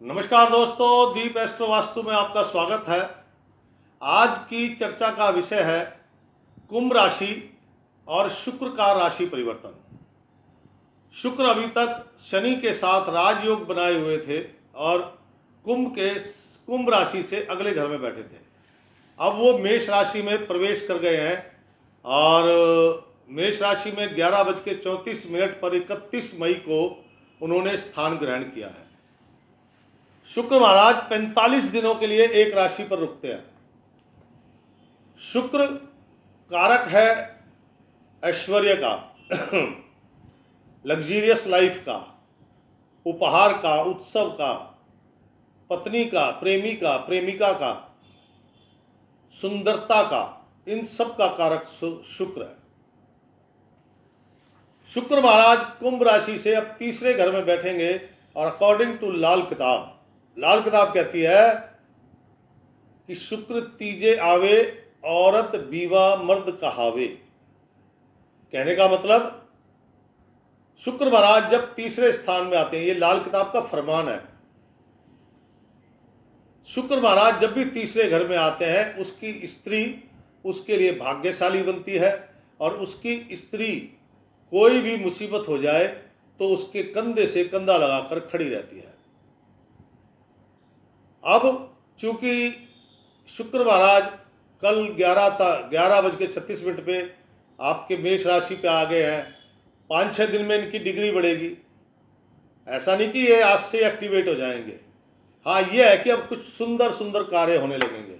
नमस्कार दोस्तों, दीप एस्ट्रो वास्तु में आपका स्वागत है। आज की चर्चा का विषय है कुंभ राशि और शुक्र का राशि परिवर्तन। शुक्र अभी तक शनि के साथ राजयोग बनाए हुए थे और कुंभ राशि से अगले घर में बैठे थे। अब वो मेष राशि में प्रवेश कर गए हैं और मेष राशि में 11:34 पर 31 मई को उन्होंने स्थान ग्रहण किया है। शुक्र महाराज 45 दिनों के लिए एक राशि पर रुकते हैं। शुक्र कारक है ऐश्वर्य का, लग्जीरियस लाइफ का, उपहार का, उत्सव का, पत्नी का, प्रेमी का, प्रेमिका का, सुंदरता का, इन सब का कारक शुक्र है। शुक्र महाराज कुंभ राशि से अब तीसरे घर में बैठेंगे और अकॉर्डिंग टू लाल किताब कहती है कि शुक्र तीजे आवे औरत बीवा मर्द कहावे। कहने का मतलब शुक्र महाराज जब तीसरे स्थान में आते हैं, ये लाल किताब का फरमान है। शुक्र महाराज जब भी तीसरे घर में आते हैं, उसकी स्त्री उसके लिए भाग्यशाली बनती है और उसकी स्त्री कोई भी मुसीबत हो जाए तो उसके कंधे से कंधा लगाकर खड़ी रहती है। अब चूंकि शुक्र महाराज कल 11:36 पे आपके मेष राशि पे आ गए हैं, 5-6 दिन में इनकी डिग्री बढ़ेगी। ऐसा नहीं कि ये आज से एक्टिवेट हो जाएंगे। हाँ, ये है कि अब कुछ सुंदर सुंदर कार्य होने लगेंगे।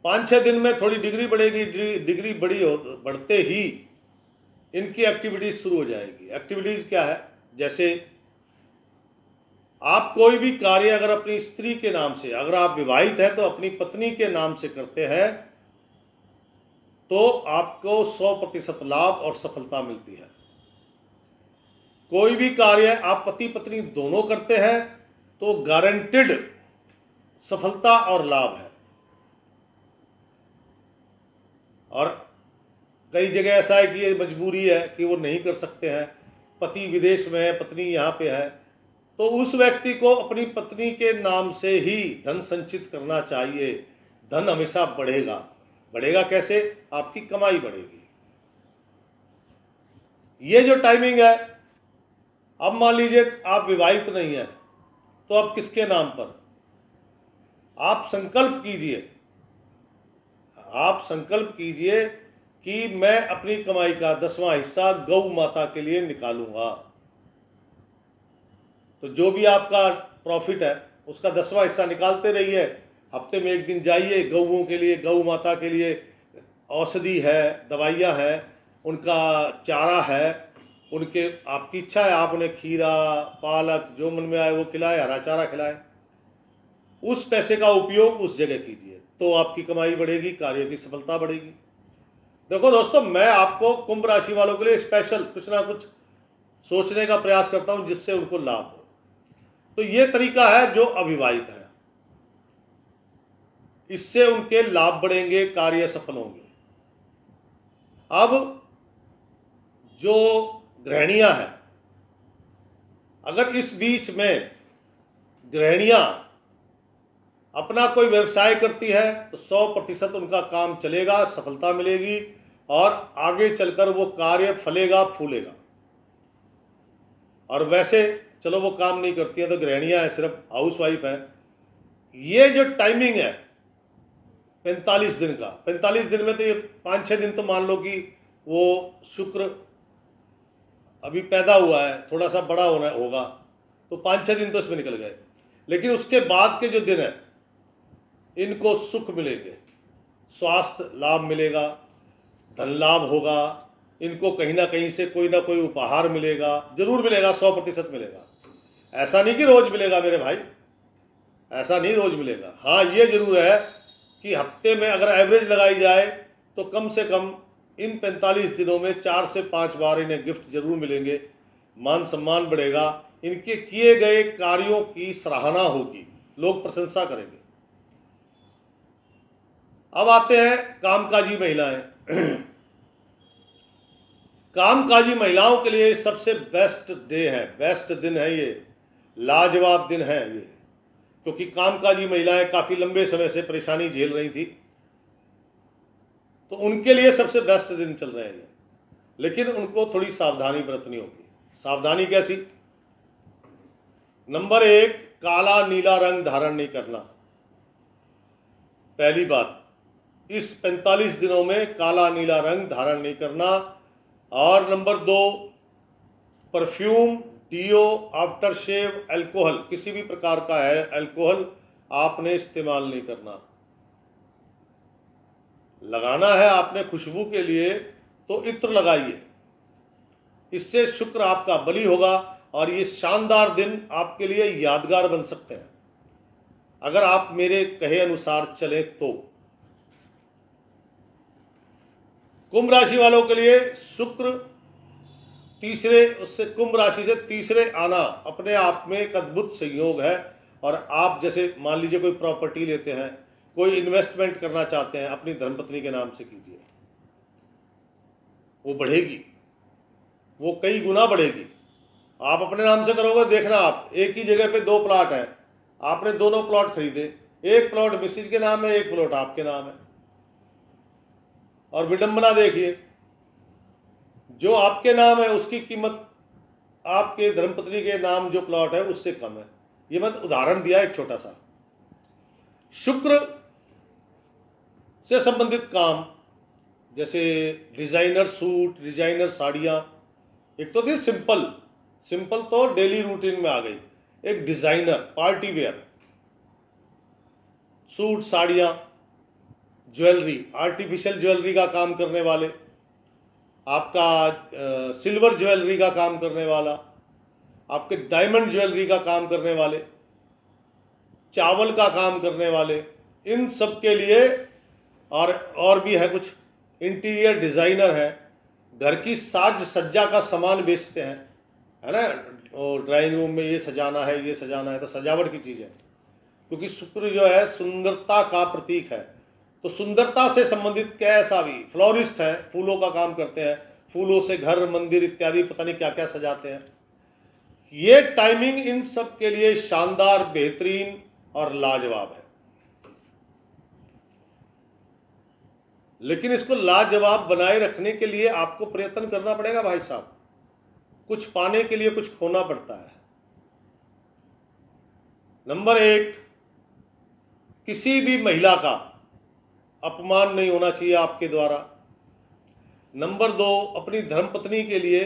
5-6 दिन में थोड़ी डिग्री बढ़ेगी। डिग्री बढ़ते ही इनकी एक्टिविटीज शुरू हो जाएगी। एक्टिविटीज क्या है? जैसे आप कोई भी कार्य अगर अपनी स्त्री के नाम से, अगर आप विवाहित हैं तो अपनी पत्नी के नाम से करते हैं तो आपको 100% लाभ और सफलता मिलती है। कोई भी कार्य आप पति पत्नी दोनों करते हैं तो गारंटेड सफलता और लाभ है। और कई जगह ऐसा है कि ये मजबूरी है कि वो नहीं कर सकते हैं, पति विदेश में है, पत्नी यहाँ पे है, तो उस व्यक्ति को अपनी पत्नी के नाम से ही धन संचित करना चाहिए। धन हमेशा बढ़ेगा कैसे? आपकी कमाई बढ़ेगी। ये जो टाइमिंग है, अब मान लीजिए आप विवाहित नहीं है तो अब किसके नाम पर आप संकल्प कीजिए कि मैं अपनी कमाई का 10वां हिस्सा गौ माता के लिए निकालूंगा। तो जो भी आपका प्रॉफिट है उसका 10वां हिस्सा निकालते रहिए। हफ्ते में एक दिन जाइए, गौओं के लिए, गौ माता के लिए औषधि है, दवाइयाँ हैं, उनका चारा है, उनके आपकी इच्छा है आप उन्हें खीरा, पालक, जो मन में आए वो खिलाए, हरा चारा खिलाए। उस पैसे का उपयोग उस जगह कीजिए तो आपकी कमाई बढ़ेगी, कार्य की सफलता बढ़ेगी। देखो दोस्तों, मैं आपको कुंभ राशि वालों के लिए स्पेशल कुछ ना कुछ सोचने का प्रयास करता हूं जिससे उनको लाभ हो। तो ये तरीका है जो अविवाहित है, इससे उनके लाभ बढ़ेंगे, कार्य सफल होंगे। अब जो गृहिणियां हैं, अगर इस बीच में गृहिणियां अपना कोई व्यवसाय करती है तो 100% उनका काम चलेगा, सफलता मिलेगी और आगे चलकर वो कार्य फलेगा फूलेगा। और वैसे चलो वो काम नहीं करती है तो गृहिणियां है, सिर्फ हाउसवाइफ है, ये जो टाइमिंग है 45 दिन का, 45 दिन में तो ये 5-6 दिन तो मान लो कि वो शुक्र अभी पैदा हुआ है, थोड़ा सा बड़ा होगा तो 5-6 दिन तो इसमें निकल गए। लेकिन उसके बाद के जो दिन है इनको सुख मिलेंगे, स्वास्थ्य लाभ मिलेगा, धन लाभ होगा, इनको कहीं ना कहीं से कोई ना कोई उपहार मिलेगा, जरूर मिलेगा, 100% मिलेगा। ऐसा नहीं कि रोज मिलेगा मेरे भाई, ऐसा नहीं रोज मिलेगा। हाँ, ये जरूर है कि हफ्ते में अगर एवरेज लगाई जाए तो कम से कम इन 45 दिनों में 4 से 5 बार इन्हें गिफ्ट जरूर मिलेंगे, मान सम्मान बढ़ेगा, इनके किए गए कार्यों की सराहना होगी, लोग प्रशंसा करेंगे। अब आते हैं कामकाजी महिलाएं। कामकाजी महिलाओं के लिए सबसे बेस्ट डे है, बेस्ट दिन है ये, लाजवाब दिन है ये, क्योंकि कामकाजी महिलाएं काफ़ी लंबे समय से परेशानी झेल रही थी, तो उनके लिए सबसे बेस्ट दिन चल रहे हैं ये। लेकिन उनको थोड़ी सावधानी बरतनी होगी। सावधानी कैसी? नंबर 1, काला नीला रंग धारण नहीं करना। पहली बात, इस 45 दिनों में काला नीला रंग धारण नहीं करना। और number 2, perfume, deo, after shave, alcohol, किसी भी प्रकार का है अल्कोहल आपने इस्तेमाल नहीं करना। लगाना है आपने खुशबू के लिए तो इत्र लगाइए, इससे शुक्र आपका बली होगा और ये शानदार दिन आपके लिए यादगार बन सकते हैं अगर आप मेरे कहे अनुसार चले तो। कुंभ राशि वालों के लिए शुक्र कुंभ राशि से तीसरे आना अपने आप में एक अद्भुत संयोग है। और आप जैसे मान लीजिए कोई प्रॉपर्टी लेते हैं, कोई इन्वेस्टमेंट करना चाहते हैं, अपनी धर्मपत्नी के नाम से कीजिए, वो बढ़ेगी, वो कई गुना बढ़ेगी। आप अपने नाम से करोगे, देखना आप एक ही जगह पे 2 प्लॉट हैं, आपने दोनों प्लॉट खरीदे, एक प्लॉट मिसिज के नाम है, एक प्लॉट आपके नाम है, और विडंबना देखिए, जो आपके नाम है उसकी कीमत आपके धर्मपत्नी के नाम जो प्लॉट है उससे कम है। ये मैं उदाहरण दिया एक छोटा सा। शुक्र से संबंधित काम जैसे डिजाइनर सूट, डिजाइनर साड़ियाँ, एक तो थी सिंपल तो डेली रूटीन में आ गई, एक डिजाइनर पार्टी वेयर सूट, साड़ियाँ, ज्वेलरी, आर्टिफिशियल ज्वेलरी का काम करने वाले, आपका सिल्वर ज्वेलरी का काम करने वाला, आपके डायमंड ज्वेलरी का काम करने वाले, चावल का काम करने वाले, इन सब के लिए, और भी है कुछ इंटीरियर डिज़ाइनर है, घर की साज सज्जा का सामान बेचते हैं, है ना, और ड्राइंग रूम में ये सजाना है, ये सजाना है, तो सजावट की चीज़ है, क्योंकि शुक्र जो है सुंदरता का प्रतीक है। तो सुंदरता से संबंधित कैसा भी, फ्लोरिस्ट है, फूलों का काम करते हैं, फूलों से घर, मंदिर इत्यादि पता नहीं क्या क्या सजाते हैं। ये टाइमिंग इन सब के लिए शानदार, बेहतरीन और लाजवाब है। लेकिन इसको लाजवाब बनाए रखने के लिए आपको प्रयत्न करना पड़ेगा भाई साहब। कुछ पाने के लिए कुछ खोना पड़ता है। नंबर 1, किसी भी महिला का अपमान नहीं होना चाहिए आपके द्वारा। नंबर 2, अपनी धर्मपत्नी के लिए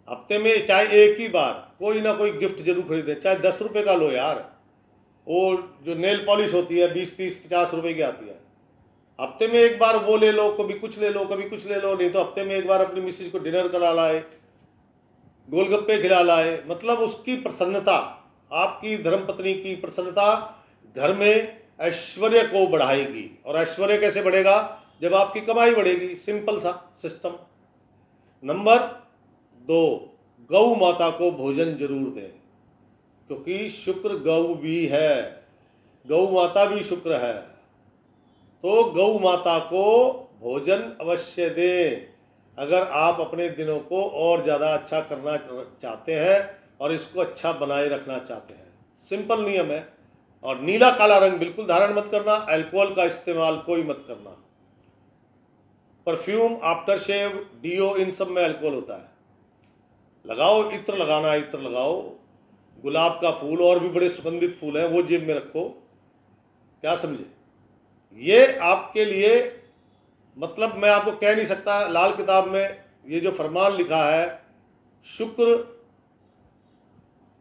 हफ्ते में चाहे एक ही बार कोई ना कोई गिफ्ट जरूर खरीदे, चाहे 10 रुपए का लो यार। वो जो नेल पॉलिश होती है 20, 30, 50 रुपए की आती है, हफ्ते में एक बार वो ले लो, कभी कुछ ले लो, कभी कुछ ले लो। नहीं तो हफ्ते में एक बार अपनी मिसेज को डिनर करा लाए, गोलगप्पे खिला लाए। मतलब उसकी प्रसन्नता, आपकी धर्मपत्नी की प्रसन्नता घर में ऐश्वर्य को बढ़ाएगी। और ऐश्वर्य कैसे बढ़ेगा? जब आपकी कमाई बढ़ेगी। सिंपल सा सिस्टम। नंबर 2, गौ माता को भोजन जरूर दें, क्योंकि शुक्र गौ भी है, गौ माता भी शुक्र है। तो गौ माता को भोजन अवश्य दें अगर आप अपने दिनों को और ज़्यादा अच्छा करना चाहते हैं और इसको अच्छा बनाए रखना चाहते हैं। सिंपल नियम है। और नीला काला रंग बिल्कुल धारण मत करना। अल्कोहल का इस्तेमाल कोई मत करना। परफ्यूम, आफ्टर शेव, डियो, इन सब में अल्कोहल होता है। लगाओ, इत्र लगाना, इत्र लगाओ। गुलाब का फूल और भी बड़े सुगंधित फूल हैं, वो जेब में रखो। क्या समझे? ये आपके लिए, मतलब मैं आपको कह नहीं सकता। लाल किताब में ये जो फरमान लिखा है, शुक्र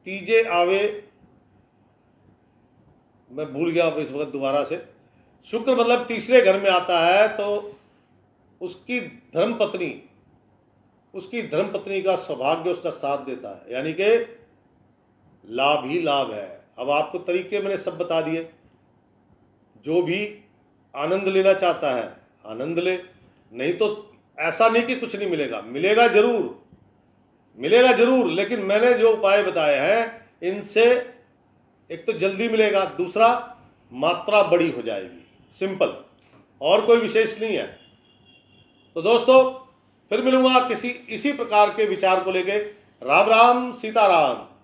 तीजे आवे, मैं भूल गया इस वक्त दोबारा से। शुक्र मतलब तीसरे घर में आता है तो उसकी धर्मपत्नी का सौभाग्य उसका साथ देता है, यानी कि लाभ ही लाभ है। अब आपको तरीके मैंने सब बता दिए। जो भी आनंद लेना चाहता है आनंद ले, नहीं तो ऐसा नहीं कि कुछ नहीं मिलेगा, मिलेगा जरूर। लेकिन मैंने जो उपाय बताए हैं इनसे एक तो जल्दी मिलेगा, दूसरा मात्रा बड़ी हो जाएगी। सिंपल, और कोई विशेष नहीं है। तो दोस्तों, फिर मिलूंगा किसी इसी प्रकार के विचार को लेके। राम राम सीताराम।